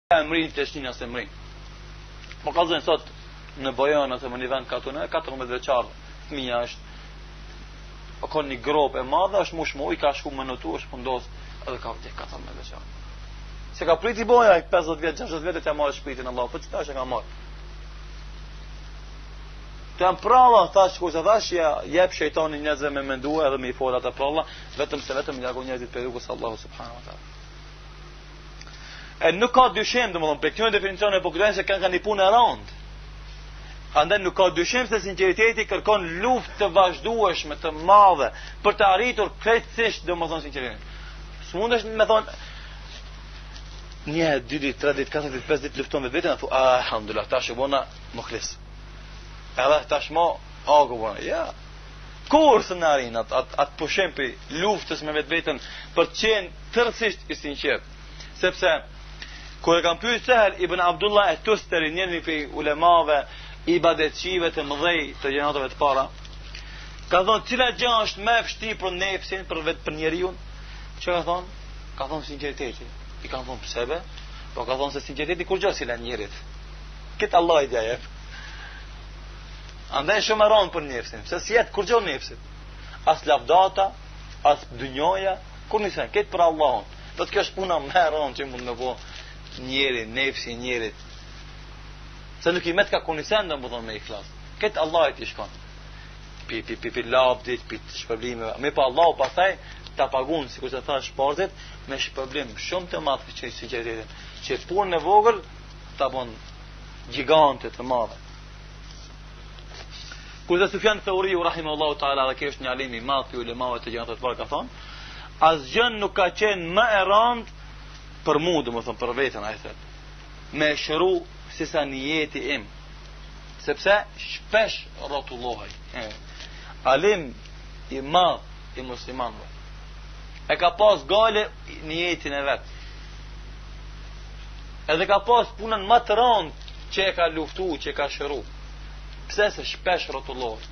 emrin të shtinë asë emrin. Po ka zënë sot në Bojan ose në një vend katune, 14 vjeçar fëmia është, ka një grop e madhe, është mushmu, i ka shku më notu, është pundos, edhe ka vdek 14 vjeçar. Se ka priti boja, 50 vjet, 60 vjet të marrë shpiritin Allah, po çfarë ka marrë? Të janë pralla, thash kur se thash, jep shejtani njerëzve me mendua edhe me i fola ata pralla, vetëm largo njerëzit për rrugës Allahu subhanahu wa taala. E nuk ka dyshim, domethënë, për këtë definicion e pokëtojnë se kanë një punë e rëndë. Andaj nuk ka dyshim se sinqeriteti kërkon luftë të vazhdueshme, të madhe, për të arritur krejtësisht, domethënë, sinqeritet. S'mundesh me thonë një, 2 ditë, 3 ditë, 4 ditë, 5 ditë lufton me vetën, thu, alhamdulillah, tash e bona mukhlis. Edhe tashmo, ago bona, ja. Kur së në arinë atë pushim për luftës me vetën për të qenë tërësisht i sinqert. Sepse kur e kam pyet Sehel ibn Abdullah et-Tustari, njëri prej ulemave ibadetçive të mëdhej të gjenatave të para, ka thonë cila gjë është më e vështirë për nefsin, për njeriu? Çka ka thonë? Ka thonë sinqeriteti. I kanë thonë pse be? Po ka thonë se sinqeriteti kur gjë si la njerit. Këtë Allah i dia jep. Andaj shumë e rëndë për nefsin, se si jetë kur gjë nefsit. As lavdata, as dynjoja, kur nisen, këtë për Allahun. Do të kjo është puna më e rëndë që mund të bëjë njeri, nefsi njerit. Se nuk i met ka kunisen dhe më thonë me i flas. Këtë Allah i t'i shkon. Pi lavdit, pi shpërblimeve. Me pa Allah pasaj ta pagun, si kur se tha shparzit, me shpërblim shumë të madhë që i sinqeritetin. Që punën e vogël ta bon gjigante të madhe. Kur dhe Sufjan Thauriu rahimahullahu ta'ala, dhe kjo është një alim i madh për ulemave të gjenatave të para, ka thonë, asgjën nuk ka qenë më e rëndë për mu, domethënë për veten, ai thotë, me shëru si sa niyeti im, sepse shpesh rrotullohej. Alim i madh i muslimanëve e ka pas gale niyetin e vet. Edhe ka pas punën më të rëndë që e ka luftu, që e ka shëru. Pse se shpesh rrotullohet.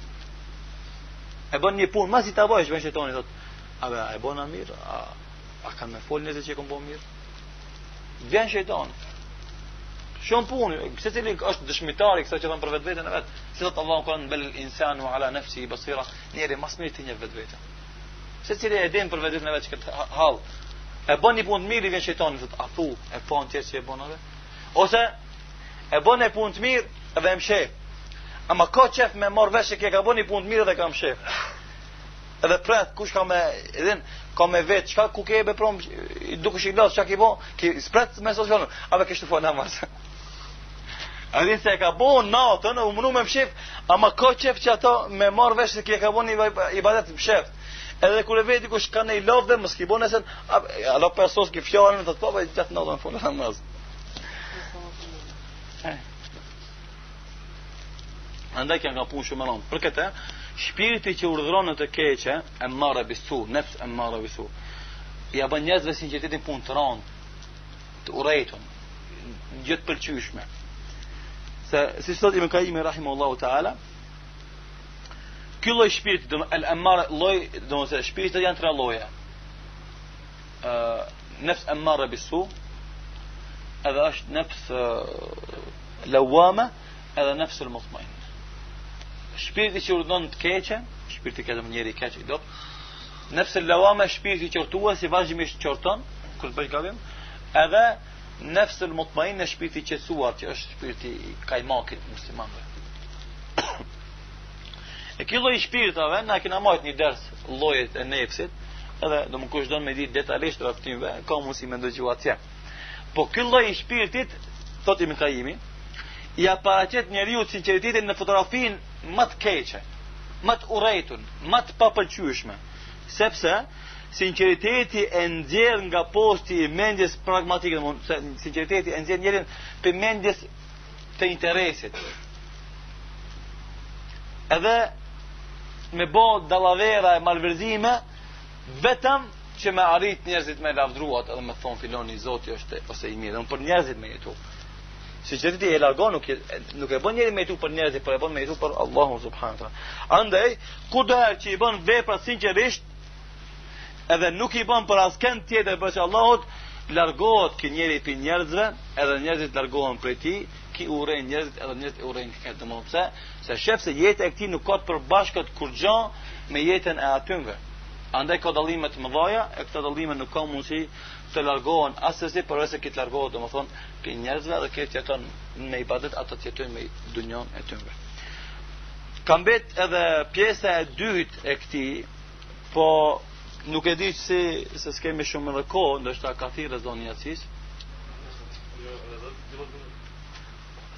E bën një punë, masi ta bësh, bën shejtani thotë, a e bona mirë, a kanë me fol nëse që e kom bo mirë? Vjen shejtani. Shumë punë, se cili është dëshmitari kësa që thënë për vetë vetën e vetë. Si thotë Allahu Kur'an, bel insanu ala nafsihi basira, njeri mas mirë të një vetë vetën. Se cili e din për vetë vetën e vetë që këtë hal. E bën një punë të mirë, i vjen shejtani, thotë, a thu, e po në tjerë që e bën edhe? Ose, e bën e punë të mirë edhe e mshef. Ama ka qef me marrë vesh që ka bën një punë të mirë dhe ka mshef. Edhe pret, kush ka me, edhin, ka me vetë, qka ku ke e beprom, duke shi glasë, qka ki bo, ki spret me socialën, ave kështë të fo namaz. Edhin se e ka bo natën, u mënu me mshif, ama ka qef që ato me marrë vesh se ki e ka bo një ibadet mshef. Edhe kur e veti kush ka ne i lavde, më s'ki bo nësen, alo përsos ki fjallën, të të papa i gjatë natën fo namaz. Andaj kanë ka punë shumë e rëndë. Për këtë, shpiriti që urdhëron në të keqe, e marrë bisu, nefs e marrë bisu. Ja bën njerëzve sinqeritetin punë të rëndë, të urrejtur, gjë të pëlqyeshme. Se si thot Ibn Qayyim rahimahullahu ta'ala, ky lloj shpiriti, al-ammar, domosë shpiritet janë 3 lloje. Nefs e marrë bisu, edhe është nefs lawama, edhe nefs al-mutmain. Shpiriti që urdhon të keqe, shpiriti që më njëri keq i dop. Nefs al-lawama, shpiriti qortues si vazhdimisht qorton kur bëj gabim, edhe nefs al-mutmain, shpiriti i qetësuar, që është shpiriti i kajmakit muslimanëve. E ky lloj shpiritave na kena marrë një ders llojet e nefsit, edhe do më kush don me ditë detajisht rraftimve, ka mundësi me ndëgju atje. Po ky lloj i shpiritit, thotë Ibn Qayyimi, ja paraqet njeriu sinqeritetin në fotografinë më të keqe, më të urrejtur, më të papëlqyeshme, sepse sinqeriteti e nxjerr nga posti i mendjes pragmatike, domthonë sinqeriteti e nxjerr njerin për mendjes të interesit. Edhe me bë dallavera e malverzime vetëm që me arrit njerëzit me lavdruat edhe me thon filoni Zoti është ose i mirë, për njerëzit me jetu. Sinqeriteti e largon nuk e bën njëri me jetu për njerëzit, por e bën me jetu për Allahun subhanahu wa taala. Andaj, kudo që i bën vepra sinqerisht, edhe nuk i bën për askën tjetër përveç Allahut, largohet ky njeri për njerëzve, edhe njerëzit largohen prej tij, ki urren njerëzit edhe njerëzit urren këtë domosht pse? Se shef se jeta e këtij nuk ka të përbashkët kurrë me jetën e atyve. Andaj ka dallime të mëdha, e këto dallime nuk ka mundësi të largohen asesi përveç se këtë largohet domethënë për njerëzve dhe këtë jeton me ibadet, ata të jetojnë me dunjon e tyre. Ka mbet edhe pjesa e dytë e këtij, po nuk e di se s'kemi shumë edhe kohë, ndoshta ka thirrë zonë Jacis.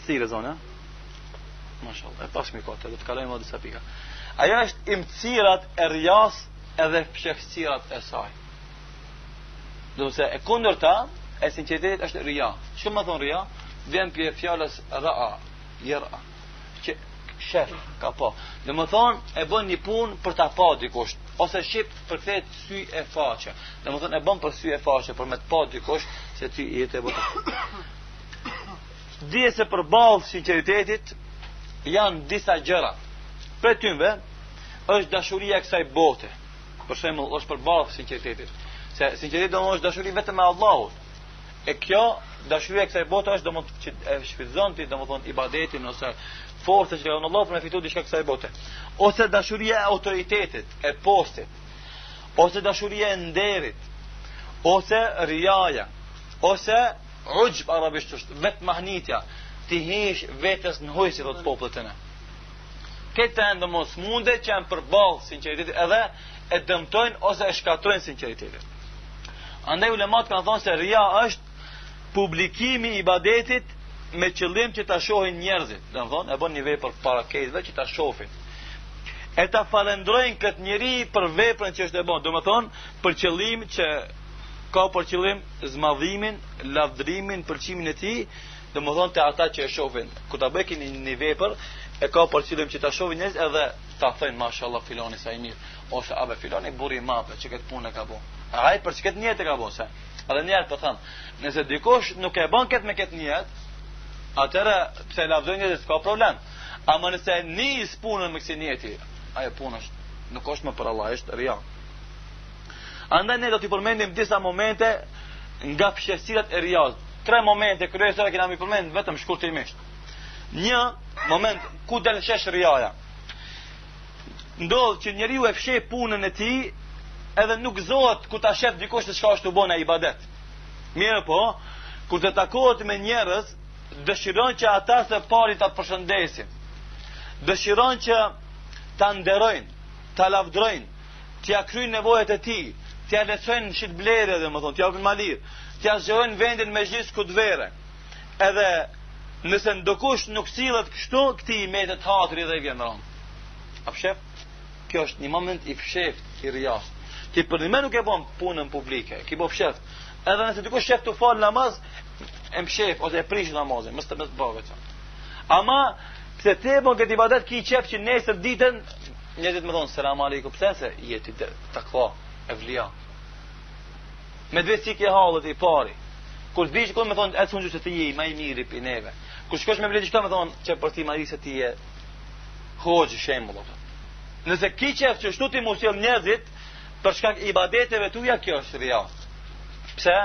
Thirrë zonë. Mashallah, e pas mi kohë, do të kalojmë edhe disa pika. Ajo është imcirat e rias edhe fshehësirat e saj. Do të thënë e kundërta e sinqeritetit është ria. Çfarë më thon ria? Vjen prej fjalës ra'a, yara. Që shef ka po. Do të thonë e bën një punë për ta pa dikush, ose ship për këtë sy e faqe. Do të thonë e bën për sy e faqe, për me të pa dikush se ti jetë e botë. Dije se përballë sinqeritetit janë disa gjëra. Për tyve është dashuria e kësaj bote. Për shembull, është përballë sinqeritetit. Se sinqeriteti është dashuri vetëm me Allahut. E kjo dashuria e kësaj bote është domosdoshmë që e shfrytëzon ti domosdoshmë ibadetin ose forca që ka dhënë Allahu për me fituar diçka kësaj bote. Ose dashuria e autoritetit, e postit. Ose dashuria e nderit. Ose riaja. Ose ujb arabisht është vetë mahnitja. Ti hish vetes në hoj si thot popullet e ne. Këta janë domosdoshmë munde që janë përballë sinqeritetit edhe e dëmtojnë ose e shkatrojnë sinqeritetin. Andaj ulemat kanë thonë se ria është publikimi i ibadetit me qëllim që ta shohin njerëzit. Do të thonë, e bën një vepër para këtyve që ta shohin. E ta falendrojnë këtë njeri për veprën që është e bën. Do të thonë, për qëllim që ka për qëllim zmadhimin, lavdrimin, pëlqimin e tij, do të thonë te ata që e shohin. Kur ta bëkin një vepër, e ka për qëllim që ta shohin njerëzit edhe ta thënë mashallah filani sa i mirë, ose a be filani burri i madh që këtë punë ka bën. Ai për çka niyet e ka bën se. Edhe njerëz po thon, nëse dikush nuk e bën këtë me këtë niyet, atëra pse lavdojnë njerëz ka problem. Ama nëse nis punën me këtë niyeti, ajo punë është nuk është më për Allah, është ria. Andaj ne do t'i përmendim disa momente nga fshehësirat e rias. 3 momente kryesore që na mi përmend vetëm shkurtimisht. Një moment ku del shesh riaja. Ndodh që njeriu e fsheh punën e tij edhe nuk gëzohet ku ta shef dikush se çka është të bëna ibadet. Mirë po, kur të takohet me njerëz, dëshiron që ata së pari ta përshëndesin. Dëshiron që ta nderojnë, ta lavdrojnë, t'ia kryejnë nevojat e tij, t'ia lëshojnë shit blerë, domethënë, t'ia japin malir, t'ia zgjerojnë vendin me gjys ku të vere. Edhe nëse ndokush nuk sillet kështu, këtij i metet hatri dhe i vjen rënd. A fshef? Kjo është një moment i fsheft i rias. Ti për një nuk e bën punën publike, ki bo fsheft. Edhe nëse dikush shef të fal namaz, e mshef ose e prish namazin, mos të bëhet çfarë. Ama pse ti bën këtë ibadet ki qef që nesër ditën njerëzit më thonë selam aleikum, pse se jeti takva, evlia. Me dve sikë hallet i pari. Kur vish kur më thonë e sunju se ti je më i miri pi neve. Kur shkosh me vlet çka më thonë që për ti mari se ti je hoxh shembull. Nëse ki qef që shtu ti mos jell njerëzit për shkak ibadeteve tuja, kjo është ria. Pse?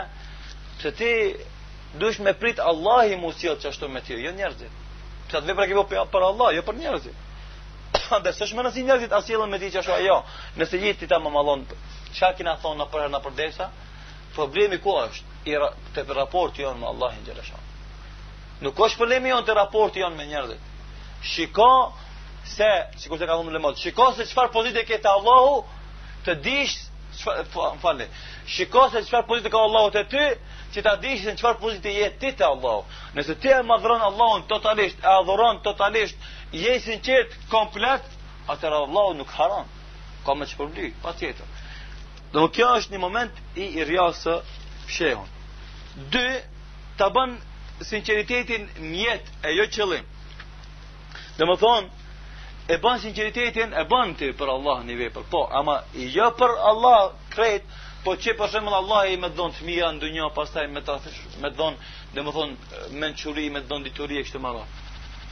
Pse ti dush me prit Allahi mos jell çashtu me ty, jo njerëzit. Pse atë vepra që bëj për Allah, jo për njerëzit. Andaj s'është më nësi njerëzit as jellën me ti çashtu ajo. Nëse jeti ta mamallon, çfarë kena thonë në për përdesa? Problemi ku është? Te raporti jon me Allahin xhalesha. Nuk është problemi jon te raporti jon me njerëzit. Shiko se, sikur të ka thonë Lemot, shiko se çfarë pozitë ke te Allahu, të dish çfarë shiko se çfarë pozitë ka Allahu te ty, që ta dish se çfarë pozitë je ti te Allahu. Nëse ti e madhron Allahun totalisht, e adhuron totalisht, je sinqert komplet, atëherë Allahu nuk haron. Ka më çpërblyer, patjetër. Do kjo është një moment i riasë fshehun. 2. Ta bën sinqeritetin mjet e jo qëllim. Domethënë e bën sinqeritetin e bën ti për Allah një vepër, po, ama jo për Allah krejt, po që për shembull Allah i më dhon fëmija në dunjë, pastaj më dhon, domethënë mençuri, më dhon dituri e kështu me radhë.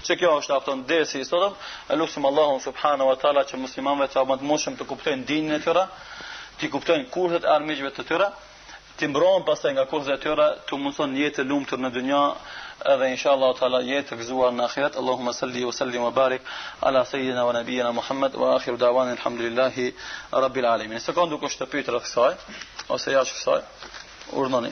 Që kjo është afton dersi i sotëm, e lutim Allahun subhanahu wa taala që muslimanëve të mundshëm të kuptojnë dinën e tyre, të kuptojnë kurthet e armiqve të tyre, ti mbrohen pastaj nga kozat e tyre, tu mundson jetë e lumtur në dynja edhe inshallah taala jetë e gëzuar në ahiret. Allahumma salli wa sallim wa barik ala sayyidina wa nabiyina Muhammad wa akhiru da'wana alhamdulillahi rabbil alamin. Sekondë kush të pyet rreth kësaj ose jashtë kësaj, urdhoni.